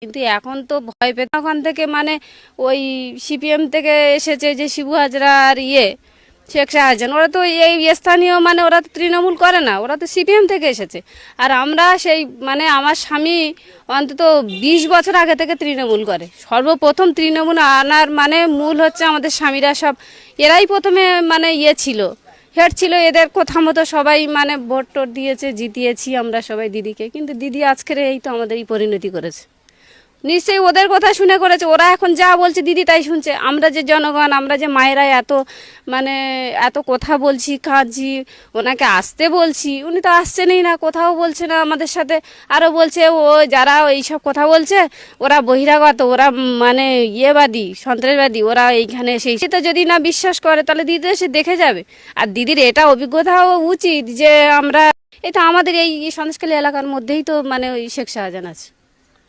কিন্তু এখন তো ভয় পেত ওখান থেকে মানে ওই সিপিএম থেকে এসেছে যে শিবু হাজরা আর শেখ শাহজাহান, ওরা তো এই স্থানীয়, মানে ওরা তো তৃণমূল করে না, ওরা তো সিপিএম থেকে এসেছে। আর আমরা সেই মানে আমার স্বামী অন্তত 20 বছর আগে থেকে তৃণমূল করে। সর্বপ্রথম তৃণমূল আনার মানে মূল হচ্ছে আমাদের স্বামীরা, সব এরাই প্রথমে মানে ছিল, হেড ছিল। এদের কথা মতো সবাই মানে ভোট টোট দিয়েছে, জিতিয়েছি আমরা সবাই দিদিকে। কিন্তু দিদি আজকের এই তো আমাদের এই পরিণতি করেছে। নিশ্চয়ই ওদের কথা শুনে করেছে, ওরা এখন যা বলছে দিদি তাই শুনছে। আমরা যে জনগণ, আমরা যে মায়েরা এত মানে এত কথা বলছি, কাঁদছি, ওনাকে আসতে বলছি, উনি তো আসছেনই না, কোথাও বলছে না আমাদের সাথে। আরও বলছে ও যারা এইসব কথা বলছে ওরা বহিরাগত, ওরা মানে ইয়েবাদী, সন্ত্রাসবাদী, ওরা এইখানে সেই তো যদি না বিশ্বাস করে তাহলে দিদি এসে দেখে যাবে। আর দিদির এটা অভিজ্ঞতাও উচিত যে আমরা এটা আমাদের এই সন্দেশখালী এলাকার মধ্যেই তো মানে ওই শেখ শাহজাহান আছে।